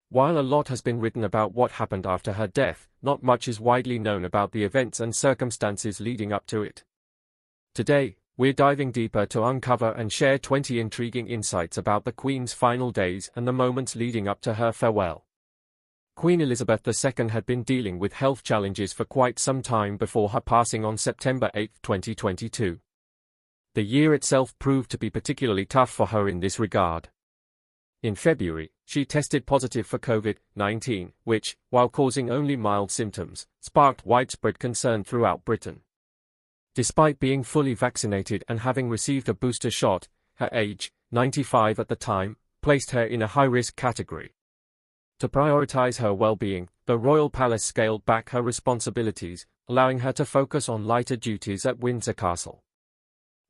While a lot has been written about what happened after her death, not much is widely known about the events and circumstances leading up to it. Today, we're diving deeper to uncover and share 20 intriguing insights about the Queen's final days and the moments leading up to her farewell. Queen Elizabeth II had been dealing with health challenges for quite some time before her passing on September 8, 2022. The year itself proved to be particularly tough for her in this regard. In February, she tested positive for COVID-19, which, while causing only mild symptoms, sparked widespread concern throughout Britain. Despite being fully vaccinated and having received a booster shot, her age, 95 at the time, placed her in a high-risk category. To prioritize her well-being, the royal palace scaled back her responsibilities, allowing her to focus on lighter duties at Windsor Castle.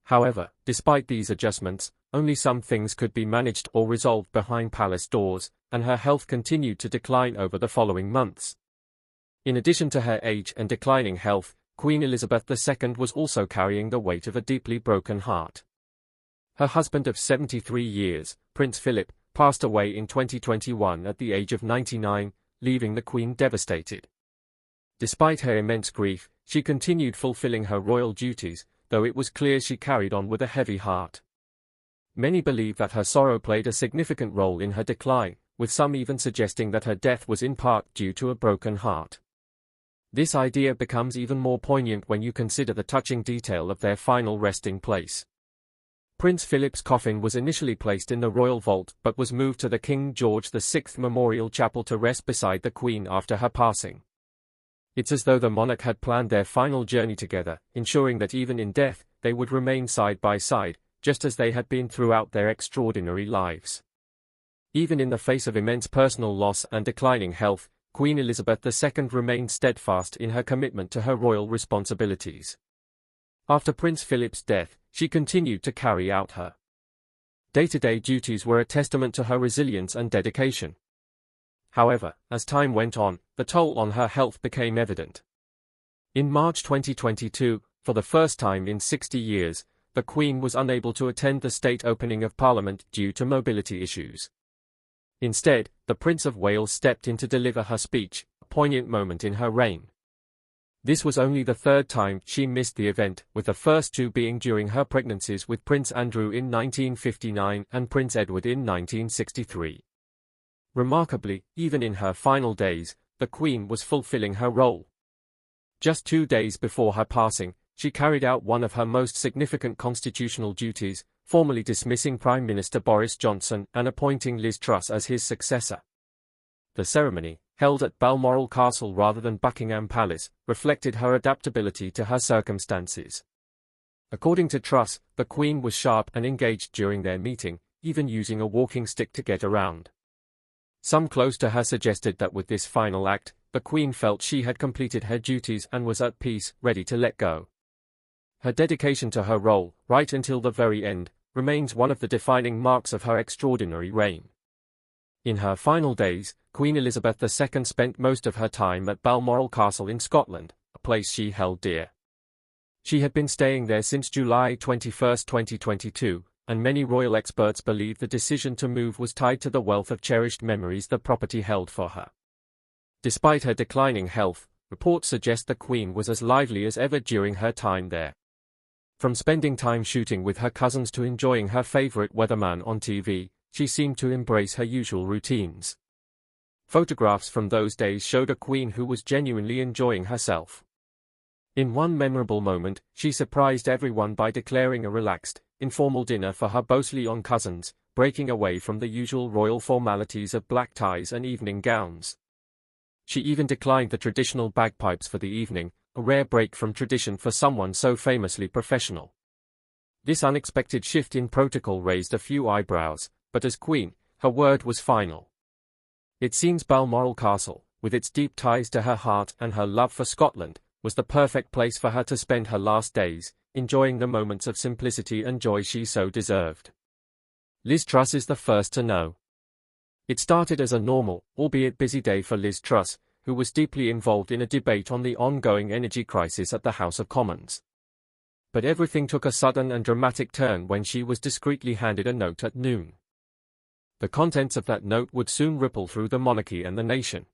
However, despite these adjustments, only some things could be managed or resolved behind palace doors, and her health continued to decline over the following months. In addition to her age and declining health, Queen Elizabeth II was also carrying the weight of a deeply broken heart. Her husband of 73 years, Prince Philip, passed away in 2021 at the age of 99, leaving the Queen devastated. Despite her immense grief, she continued fulfilling her royal duties, though it was clear she carried on with a heavy heart. Many believe that her sorrow played a significant role in her decline, with some even suggesting that her death was in part due to a broken heart. This idea becomes even more poignant when you consider the touching detail of their final resting place. Prince Philip's coffin was initially placed in the royal vault but was moved to the King George VI Memorial Chapel to rest beside the Queen after her passing. It's as though the monarch had planned their final journey together, ensuring that even in death, they would remain side by side, just as they had been throughout their extraordinary lives. Even in the face of immense personal loss and declining health, Queen Elizabeth II remained steadfast in her commitment to her royal responsibilities. After Prince Philip's death, she continued to carry out her day-to-day duties were a testament to her resilience and dedication. However, as time went on, the toll on her health became evident. In March 2022, for the first time in 60 years, the Queen was unable to attend the state opening of Parliament due to mobility issues. Instead, the Prince of Wales stepped in to deliver her speech, a poignant moment in her reign. This was only the third time she missed the event, with the first two being during her pregnancies with Prince Andrew in 1959 and Prince Edward in 1963. Remarkably, even in her final days, the Queen was fulfilling her role. Just 2 days before her passing, she carried out one of her most significant constitutional duties, formally dismissing Prime Minister Boris Johnson and appointing Liz Truss as his successor. The ceremony, held at Balmoral Castle rather than Buckingham Palace, reflected her adaptability to her circumstances. According to Truss, the Queen was sharp and engaged during their meeting, even using a walking stick to get around. Some close to her suggested that with this final act, the Queen felt she had completed her duties and was at peace, ready to let go. Her dedication to her role, right until the very end, remains one of the defining marks of her extraordinary reign. In her final days, Queen Elizabeth II spent most of her time at Balmoral Castle in Scotland, a place she held dear. She had been staying there since July 21, 2022, and many royal experts believe the decision to move was tied to the wealth of cherished memories the property held for her. Despite her declining health, reports suggest the Queen was as lively as ever during her time there. From spending time shooting with her cousins to enjoying her favorite weatherman on TV, she seemed to embrace her usual routines. Photographs from those days showed a Queen who was genuinely enjoying herself. In one memorable moment, she surprised everyone by declaring a relaxed, informal dinner for her Beausoleil cousins, breaking away from the usual royal formalities of black ties and evening gowns. She even declined the traditional bagpipes for the evening, a rare break from tradition for someone so famously professional. This unexpected shift in protocol raised a few eyebrows, but as Queen, her word was final. It seems Balmoral Castle, with its deep ties to her heart and her love for Scotland, was the perfect place for her to spend her last days, enjoying the moments of simplicity and joy she so deserved. Liz Truss is the first to know. It started as a normal, albeit busy day for Liz Truss, who was deeply involved in a debate on the ongoing energy crisis at the House of Commons. But everything took a sudden and dramatic turn when she was discreetly handed a note at noon. The contents of that note would soon ripple through the monarchy and the nation.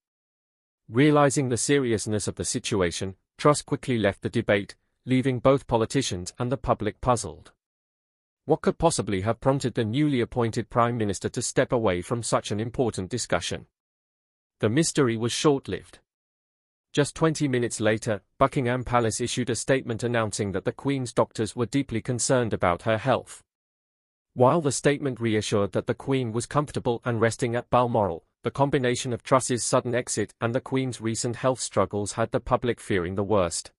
Realizing the seriousness of the situation, Truss quickly left the debate, leaving both politicians and the public puzzled. What could possibly have prompted the newly appointed Prime Minister to step away from such an important discussion? The mystery was short-lived. Just 20 minutes later, Buckingham Palace issued a statement announcing that the Queen's doctors were deeply concerned about her health. While the statement reassured that the Queen was comfortable and resting at Balmoral, the combination of Truss's sudden exit and the Queen's recent health struggles had the public fearing the worst.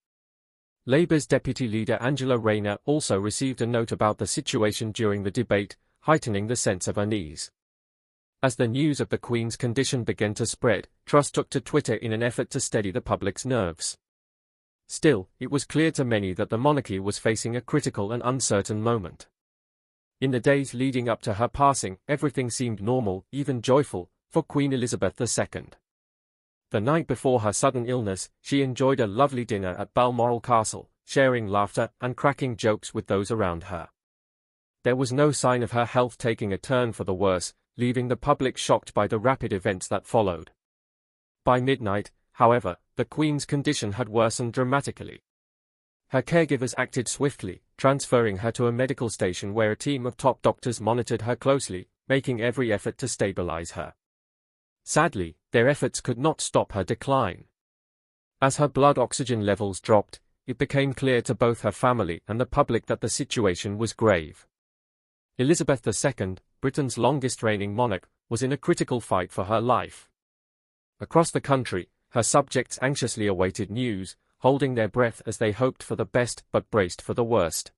Labour's deputy leader Angela Rayner also received a note about the situation during the debate, heightening the sense of unease. As the news of the Queen's condition began to spread, Truss took to Twitter in an effort to steady the public's nerves. Still, it was clear to many that the monarchy was facing a critical and uncertain moment. In the days leading up to her passing, everything seemed normal, even joyful, for Queen Elizabeth II. The night before her sudden illness, she enjoyed a lovely dinner at Balmoral Castle, sharing laughter and cracking jokes with those around her. There was no sign of her health taking a turn for the worse, leaving the public shocked by the rapid events that followed. By midnight, however, the Queen's condition had worsened dramatically. Her caregivers acted swiftly, transferring her to a medical station where a team of top doctors monitored her closely, making every effort to stabilize her. Sadly, their efforts could not stop her decline. As her blood oxygen levels dropped, it became clear to both her family and the public that the situation was grave. Elizabeth II, Britain's longest-reigning monarch, was in a critical fight for her life. Across the country, her subjects anxiously awaited news, holding their breath as they hoped for the best but braced for the worst.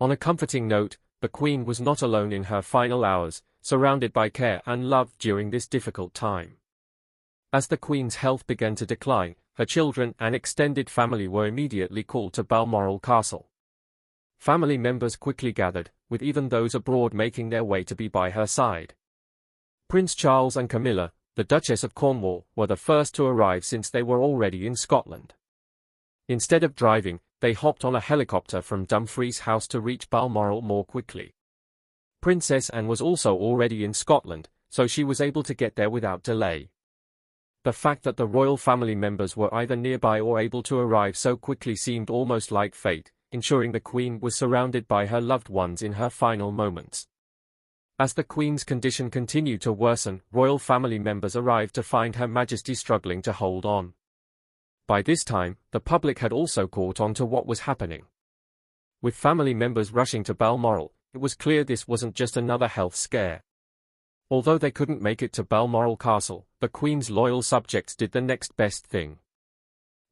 On a comforting note, the Queen was not alone in her final hours, surrounded by care and love during this difficult time. As the Queen's health began to decline, her children and extended family were immediately called to Balmoral Castle. Family members quickly gathered, with even those abroad making their way to be by her side. Prince Charles and Camilla, the Duchess of Cornwall, were the first to arrive since they were already in Scotland. Instead of driving, they hopped on a helicopter from Dumfries House to reach Balmoral more quickly. Princess Anne was also already in Scotland, so she was able to get there without delay. The fact that the royal family members were either nearby or able to arrive so quickly seemed almost like fate, ensuring the Queen was surrounded by her loved ones in her final moments. As the Queen's condition continued to worsen, royal family members arrived to find Her Majesty struggling to hold on. By this time, the public had also caught on to what was happening. With family members rushing to Balmoral, it was clear this wasn't just another health scare. Although they couldn't make it to Balmoral Castle, the Queen's loyal subjects did the next best thing.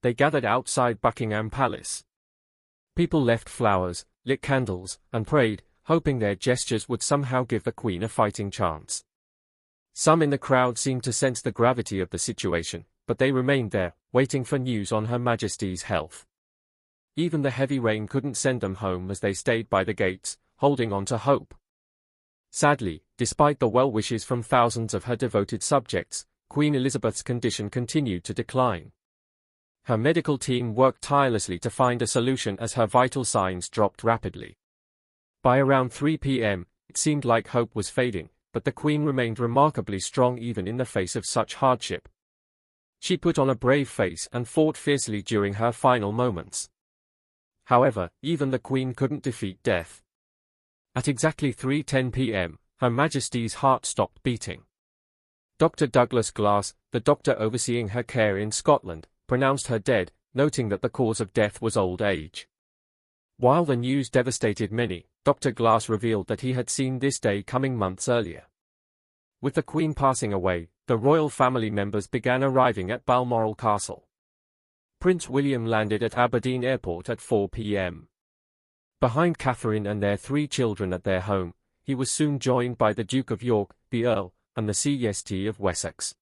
They gathered outside Buckingham Palace. People left flowers, lit candles, and prayed, hoping their gestures would somehow give the Queen a fighting chance. Some in the crowd seemed to sense the gravity of the situation, but they remained there, waiting for news on Her Majesty's health. Even the heavy rain couldn't send them home as they stayed by the gates, holding on to hope. Sadly, despite the well wishes from thousands of her devoted subjects, Queen Elizabeth's condition continued to decline. Her medical team worked tirelessly to find a solution as her vital signs dropped rapidly. By around 3 p.m., it seemed like hope was fading, but the Queen remained remarkably strong even in the face of such hardship. She put on a brave face and fought fiercely during her final moments. However, even the Queen couldn't defeat death. At exactly 3:10 p.m., Her Majesty's heart stopped beating. Dr. Douglas Glass, the doctor overseeing her care in Scotland, pronounced her dead, noting that the cause of death was old age. While the news devastated many, Dr. Glass revealed that he had seen this day coming months earlier. With the Queen passing away, the royal family members began arriving at Balmoral Castle. Prince William landed at Aberdeen Airport at 4 p.m. Behind Catherine and their 3 children at their home, he was soon joined by the Duke of York, the Earl, and the CST of Wessex.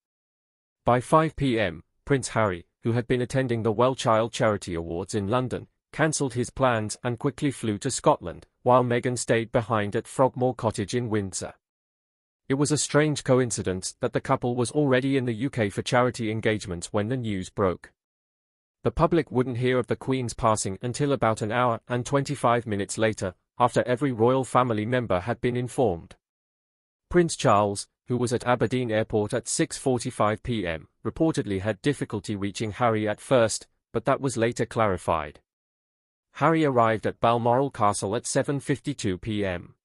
By 5 p.m., Prince Harry, who had been attending the Well Child Charity Awards in London, cancelled his plans and quickly flew to Scotland, while Meghan stayed behind at Frogmore Cottage in Windsor. It was a strange coincidence that the couple was already in the UK for charity engagements when the news broke. The public wouldn't hear of the Queen's passing until about an hour and 25 minutes later, after every royal family member had been informed. Prince Charles, who was at Aberdeen Airport at 6:45 p.m., reportedly had difficulty reaching Harry at first, but that was later clarified. Harry arrived at Balmoral Castle at 7:52 p.m.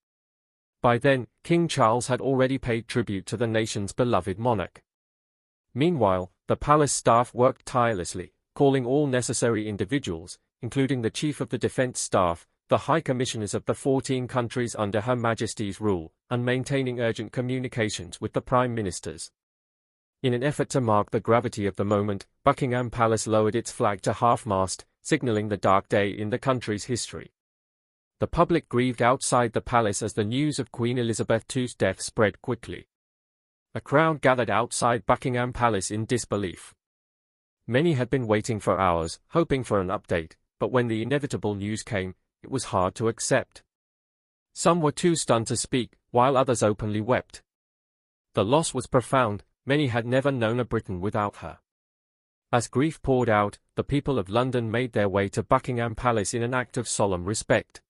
By then, King Charles had already paid tribute to the nation's beloved monarch. Meanwhile, the palace staff worked tirelessly, calling all necessary individuals, including the Chief of the Defence Staff, the High Commissioners of the 14 countries under Her Majesty's rule, and maintaining urgent communications with the Prime Ministers. In an effort to mark the gravity of the moment, Buckingham Palace lowered its flag to half-mast, signalling the dark day in the country's history. The public grieved outside the palace as the news of Queen Elizabeth II's death spread quickly. A crowd gathered outside Buckingham Palace in disbelief. Many had been waiting for hours, hoping for an update, but when the inevitable news came, it was hard to accept. Some were too stunned to speak, while others openly wept. The loss was profound. Many had never known a Britain without her. As grief poured out, the people of London made their way to Buckingham Palace in an act of solemn respect.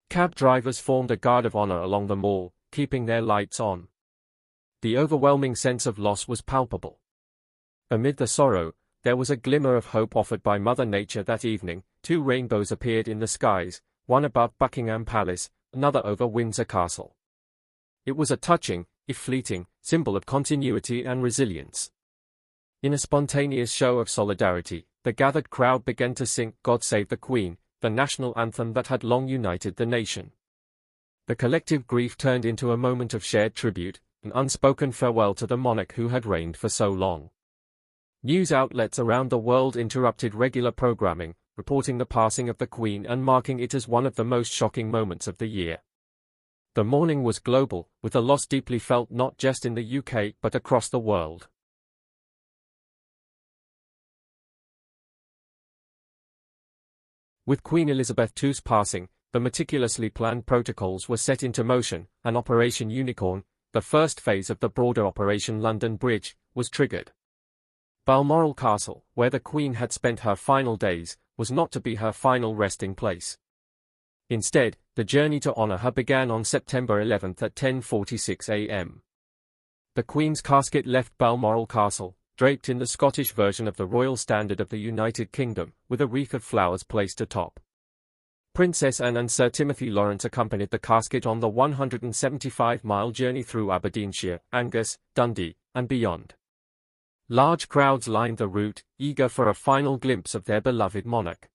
Cab drivers formed a guard of honor along the Mall, keeping their lights on. The overwhelming sense of loss was palpable. Amid the sorrow, there was a glimmer of hope offered by Mother Nature that evening. 2 rainbows appeared in the skies, one above Buckingham Palace, another over Windsor Castle. It was a touching, if fleeting, symbol of continuity and resilience. In a spontaneous show of solidarity, the gathered crowd began to sing "God Save the Queen," the national anthem that had long united the nation. The collective grief turned into a moment of shared tribute, an unspoken farewell to the monarch who had reigned for so long. News outlets around the world interrupted regular programming, reporting the passing of the Queen and marking it as one of the most shocking moments of the year. The mourning was global, with the loss deeply felt not just in the UK but across the world. With Queen Elizabeth II's passing, the meticulously planned protocols were set into motion, and Operation Unicorn, the first phase of the broader Operation London Bridge, was triggered. Balmoral Castle, where the Queen had spent her final days, was not to be her final resting place. Instead, the journey to honor her began on September 11 at 10:46 a.m. The Queen's casket left Balmoral Castle, draped in the Scottish version of the Royal Standard of the United Kingdom, with a wreath of flowers placed atop. Princess Anne and Sir Timothy Lawrence accompanied the casket on the 175-mile journey through Aberdeenshire, Angus, Dundee, and beyond. Large crowds lined the route, eager for a final glimpse of their beloved monarch.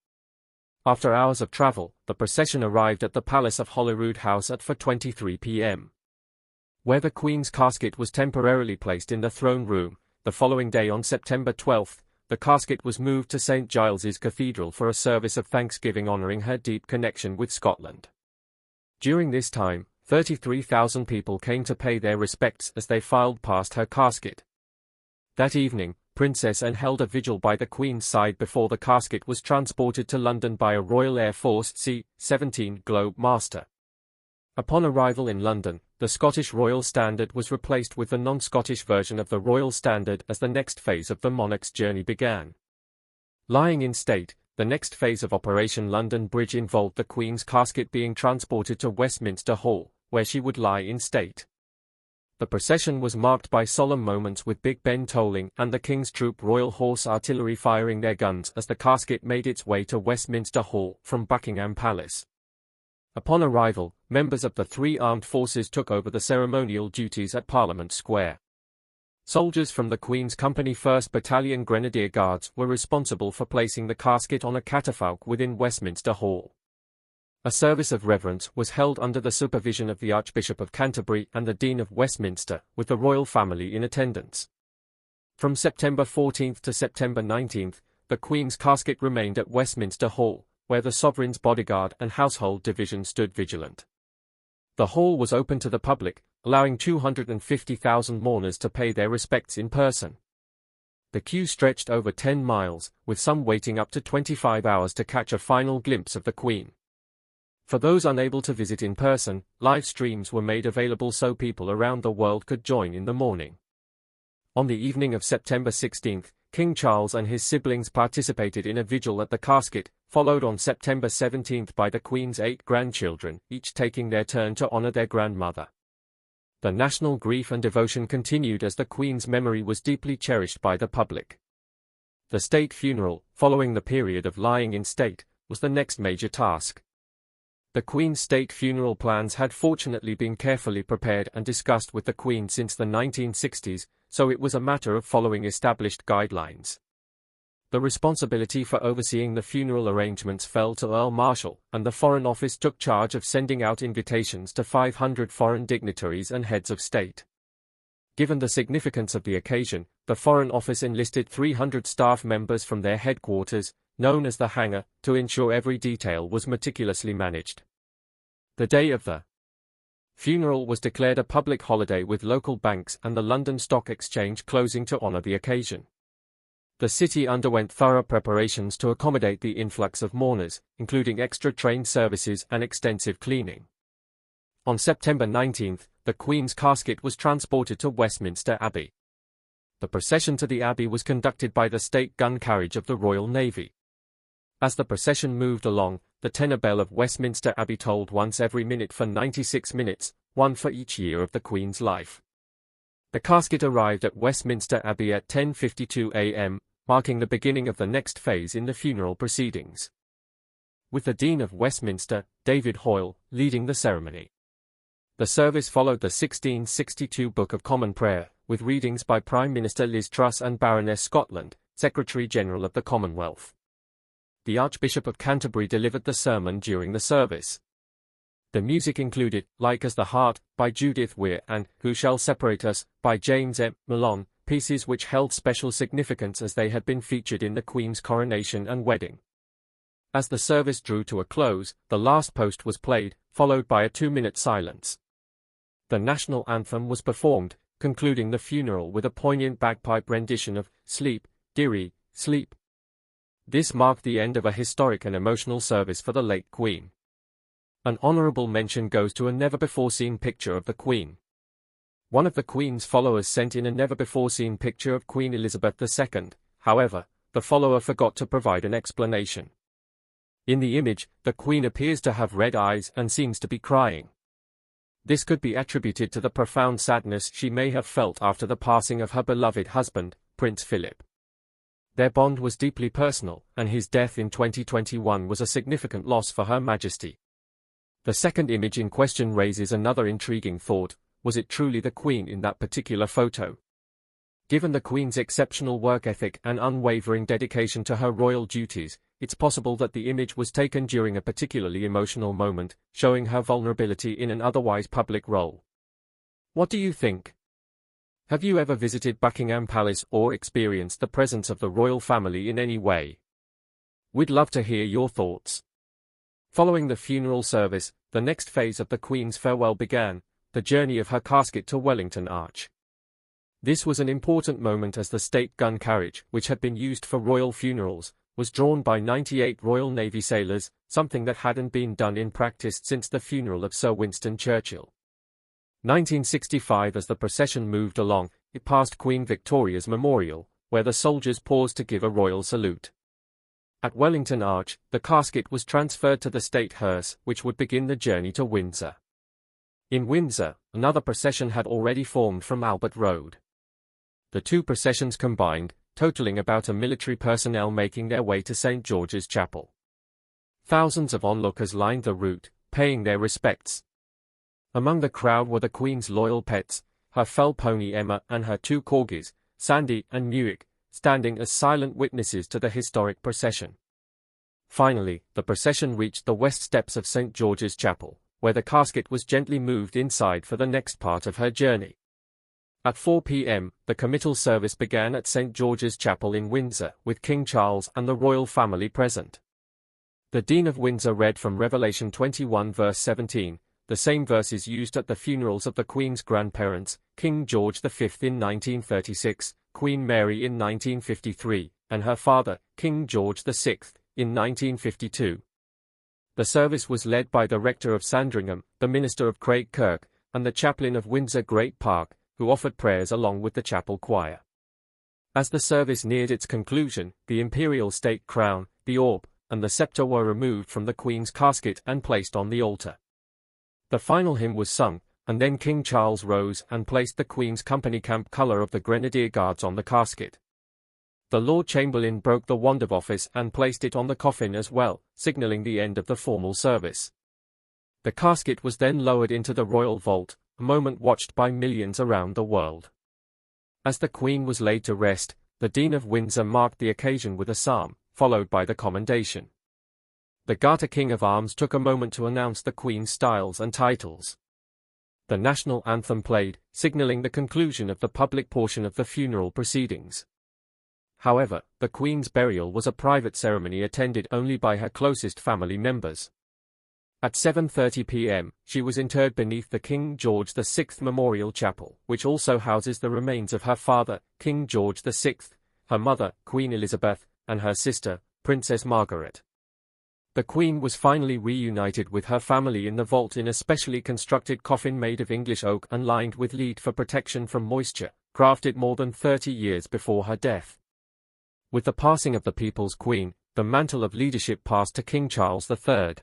After hours of travel, the procession arrived at the Palace of Holyrood House at 4:23 p.m. Where the Queen's casket was temporarily placed in the throne room, the following day on September 12, the casket was moved to St. Giles's Cathedral for a service of thanksgiving honoring her deep connection with Scotland. During this time, 33,000 people came to pay their respects as they filed past her casket. That evening, Princess Anne held a vigil by the Queen's side before the casket was transported to London by a Royal Air Force C-17 Globemaster. Upon arrival in London, the Scottish Royal Standard was replaced with the non-Scottish version of the Royal Standard as the next phase of the monarch's journey began. Lying in state, the next phase of Operation London Bridge involved the Queen's casket being transported to Westminster Hall, where she would lie in state. The procession was marked by solemn moments with Big Ben tolling and the King's Troop Royal Horse Artillery firing their guns as the casket made its way to Westminster Hall from Buckingham Palace. Upon arrival, members of the 3 armed forces took over the ceremonial duties at Parliament Square. Soldiers from the Queen's Company 1st Battalion Grenadier Guards were responsible for placing the casket on a catafalque within Westminster Hall. A service of reverence was held under the supervision of the Archbishop of Canterbury and the Dean of Westminster, with the royal family in attendance. From September 14 to September 19, the Queen's casket remained at Westminster Hall, where the sovereign's bodyguard and household division stood vigilant. The hall was open to the public, allowing 250,000 mourners to pay their respects in person. The queue stretched over 10 miles, with some waiting up to 25 hours to catch a final glimpse of the Queen. For those unable to visit in person, live streams were made available so people around the world could join in the mourning. On the evening of September 16, King Charles and his siblings participated in a vigil at the casket, followed on September 17 by the Queen's 8 grandchildren, each taking their turn to honor their grandmother. The national grief and devotion continued as the Queen's memory was deeply cherished by the public. The state funeral, following the period of lying in state, was the next major task. The Queen's state funeral plans had fortunately been carefully prepared and discussed with the Queen since the 1960s, so it was a matter of following established guidelines. The responsibility for overseeing the funeral arrangements fell to Earl Marshal, and the Foreign Office took charge of sending out invitations to 500 foreign dignitaries and heads of state. Given the significance of the occasion, the Foreign Office enlisted 300 staff members from their headquarters, known as the hangar, to ensure every detail was meticulously managed. The day of the funeral was declared a public holiday with local banks and the London Stock Exchange closing to honour the occasion. The city underwent thorough preparations to accommodate the influx of mourners, including extra train services and extensive cleaning. On September 19, the Queen's casket was transported to Westminster Abbey. The procession to the Abbey was conducted by the state gun carriage of the Royal Navy. As the procession moved along, the tenor bell of Westminster Abbey tolled once every minute for 96 minutes, one for each year of the Queen's life. The casket arrived at Westminster Abbey at 10:52 a.m., marking the beginning of the next phase in the funeral proceedings, with the Dean of Westminster, David Hoyle, leading the ceremony. The service followed the 1662 Book of Common Prayer, with readings by Prime Minister Liz Truss and Baroness Scotland, Secretary-General of the Commonwealth. The Archbishop of Canterbury delivered the sermon during the service. The music included "Like as the Heart" by Judith Weir and "Who Shall Separate Us" by James M. Malone, pieces which held special significance as they had been featured in the Queen's coronation and wedding. As the service drew to a close, the last post was played, followed by a 2-minute silence. The national anthem was performed, concluding the funeral with a poignant bagpipe rendition of "Sleep, Dearie, Sleep." This marked the end of a historic and emotional service for the late Queen. An honourable mention goes to a never-before-seen picture of the Queen. One of the Queen's followers sent in a never-before-seen picture of Queen Elizabeth II, however, the follower forgot to provide an explanation. In the image, the Queen appears to have red eyes and seems to be crying. This could be attributed to the profound sadness she may have felt after the passing of her beloved husband, Prince Philip. Their bond was deeply personal, and his death in 2021 was a significant loss for Her Majesty. The second image in question raises another intriguing thought: was it truly the Queen in that particular photo? Given the Queen's exceptional work ethic and unwavering dedication to her royal duties, it's possible that the image was taken during a particularly emotional moment, showing her vulnerability in an otherwise public role. What do you think? Have you ever visited Buckingham Palace or experienced the presence of the royal family in any way? We'd love to hear your thoughts. Following the funeral service, the next phase of the Queen's farewell began, the journey of her casket to Wellington Arch. This was an important moment as the state gun carriage, which had been used for royal funerals, was drawn by 98 Royal Navy sailors, something that hadn't been done in practice since the funeral of Sir Winston Churchill. 1965. As the procession moved along, it passed Queen Victoria's Memorial, where the soldiers paused to give a royal salute. At Wellington Arch, the casket was transferred to the state hearse, which would begin the journey to Windsor. In Windsor, another procession had already formed from Albert Road. The two processions combined, totaling about a military personnel making their way to St. George's Chapel. Thousands of onlookers lined the route, paying their respects. Among the crowd were the Queen's loyal pets, her fell pony Emma and her two corgis, Sandy and Newick, standing as silent witnesses to the historic procession. Finally, the procession reached the west steps of St. George's Chapel, where the casket was gently moved inside for the next part of her journey. At 4 p.m., the committal service began at St. George's Chapel in Windsor, with King Charles and the royal family present. The Dean of Windsor read from Revelation 21 verse 17, the same verses used at the funerals of the Queen's grandparents, King George V in 1936, Queen Mary in 1953, and her father, King George VI, in 1952. The service was led by the rector of Sandringham, the minister of Craig Kirk, and the chaplain of Windsor Great Park, who offered prayers along with the chapel choir. As the service neared its conclusion, the imperial state crown, the orb, and the scepter were removed from the Queen's casket and placed on the altar. The final hymn was sung, and then King Charles rose and placed the Queen's company camp colour of the Grenadier Guards on the casket. The Lord Chamberlain broke the wand of office and placed it on the coffin as well, signalling the end of the formal service. The casket was then lowered into the royal vault, a moment watched by millions around the world. As the Queen was laid to rest, the Dean of Windsor marked the occasion with a psalm, followed by the commendation. The Garter King of Arms took a moment to announce the Queen's styles and titles. The national anthem played, signalling the conclusion of the public portion of the funeral proceedings. However, the Queen's burial was a private ceremony attended only by her closest family members. At 7:30 p.m., she was interred beneath the King George VI Memorial Chapel, which also houses the remains of her father, King George VI, her mother, Queen Elizabeth, and her sister, Princess Margaret. The Queen was finally reunited with her family in the vault in a specially constructed coffin made of English oak and lined with lead for protection from moisture, crafted more than 30 years before her death. With the passing of the People's Queen, the mantle of leadership passed to King Charles III.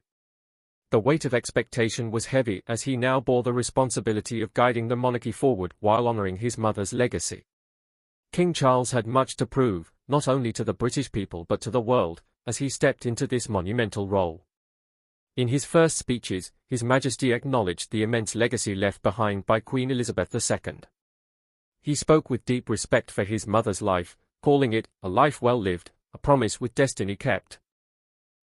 The weight of expectation was heavy as he now bore the responsibility of guiding the monarchy forward while honouring his mother's legacy. King Charles had much to prove, not only to the British people but to the world, as he stepped into this monumental role. In his first speeches, His Majesty acknowledged the immense legacy left behind by Queen Elizabeth II. He spoke with deep respect for his mother's life, calling it a life well lived, a promise with destiny kept.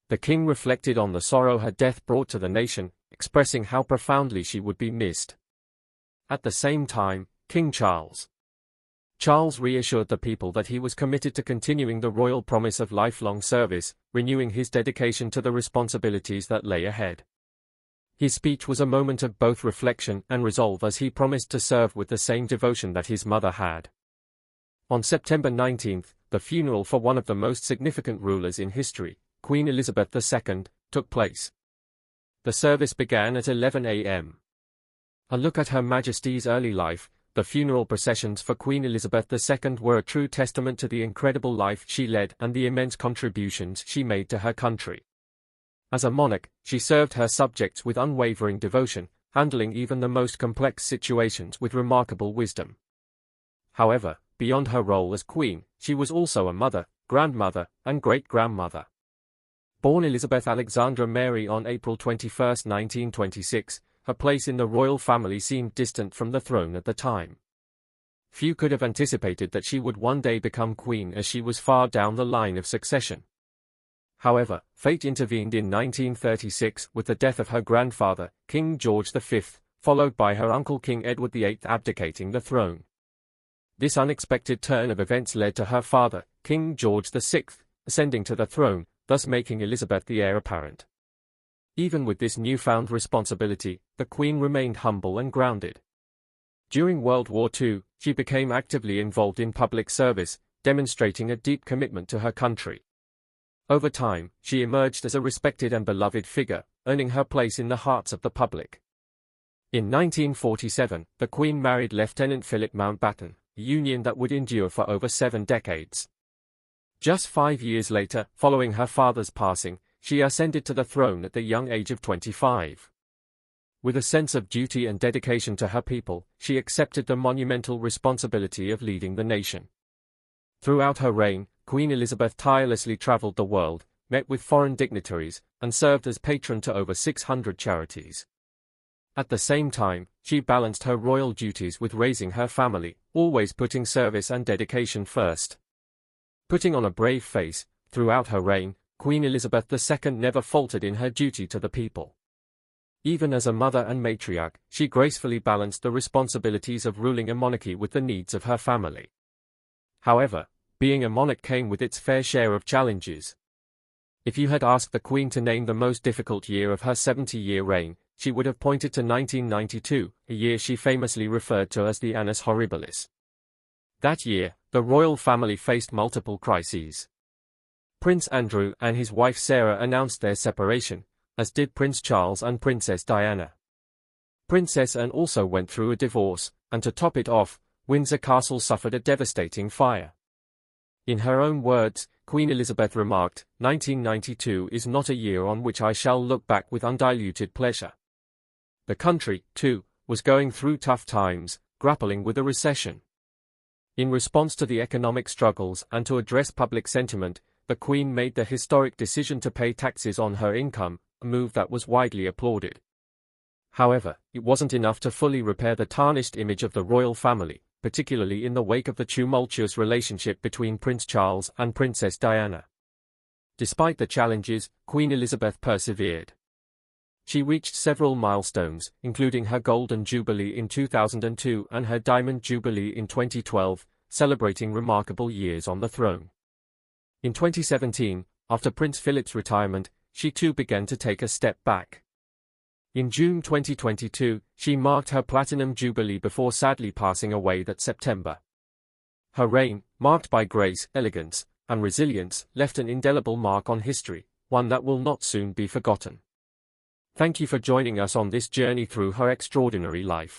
The king reflected on the sorrow her death brought to the nation, expressing how profoundly she would be missed. At the same time, King Charles reassured the people that he was committed to continuing the royal promise of lifelong service, renewing his dedication to the responsibilities that lay ahead. His speech was a moment of both reflection and resolve as he promised to serve with the same devotion that his mother had. On September 19, the funeral for one of the most significant rulers in history, Queen Elizabeth II, took place. The service began at 11 a.m. A look at Her Majesty's early life. The funeral processions for Queen Elizabeth II were a true testament to the incredible life she led and the immense contributions she made to her country. As a monarch, she served her subjects with unwavering devotion, handling even the most complex situations with remarkable wisdom. However, beyond her role as queen, she was also a mother, grandmother, and great-grandmother. Born Elizabeth Alexandra Mary on April 21, 1926, her place in the royal family seemed distant from the throne at the time. Few could have anticipated that she would one day become queen, as she was far down the line of succession. However, fate intervened in 1936 with the death of her grandfather, King George V, followed by her uncle King Edward VIII abdicating the throne. This unexpected turn of events led to her father, King George VI, ascending to the throne, thus making Elizabeth the heir apparent. Even with this newfound responsibility, the Queen remained humble and grounded. During World War II, she became actively involved in public service, demonstrating a deep commitment to her country. Over time, she emerged as a respected and beloved figure, earning her place in the hearts of the public. In 1947, the Queen married Lieutenant Philip Mountbatten, a union that would endure for over 7 decades. Just 5 years later, following her father's passing, she ascended to the throne at the young age of 25. With a sense of duty and dedication to her people, she accepted the monumental responsibility of leading the nation. Throughout her reign, Queen Elizabeth tirelessly traveled the world, met with foreign dignitaries, and served as patron to over 600 charities. At the same time, she balanced her royal duties with raising her family, always putting service and dedication first. Putting on a brave face, throughout her reign, Queen Elizabeth II never faltered in her duty to the people. Even as a mother and matriarch, she gracefully balanced the responsibilities of ruling a monarchy with the needs of her family. However, being a monarch came with its fair share of challenges. If you had asked the Queen to name the most difficult year of her 70-year reign, she would have pointed to 1992, a year she famously referred to as the Annus Horribilis. That year, the royal family faced multiple crises. Prince Andrew and his wife Sarah announced their separation, as did Prince Charles and Princess Diana. Princess Anne also went through a divorce, and to top it off, Windsor Castle suffered a devastating fire. In her own words, Queen Elizabeth remarked, "1992 is not a year on which I shall look back with undiluted pleasure." The country, too, was going through tough times, grappling with a recession. In response to the economic struggles and to address public sentiment, the Queen made the historic decision to pay taxes on her income, a move that was widely applauded. However, it wasn't enough to fully repair the tarnished image of the royal family, particularly in the wake of the tumultuous relationship between Prince Charles and Princess Diana. Despite the challenges, Queen Elizabeth persevered. She reached several milestones, including her Golden Jubilee in 2002 and her Diamond Jubilee in 2012, celebrating remarkable years on the throne. In 2017, after Prince Philip's retirement, she too began to take a step back. In June 2022, she marked her Platinum Jubilee before sadly passing away that September. Her reign, marked by grace, elegance, and resilience, left an indelible mark on history, one that will not soon be forgotten. Thank you for joining us on this journey through her extraordinary life.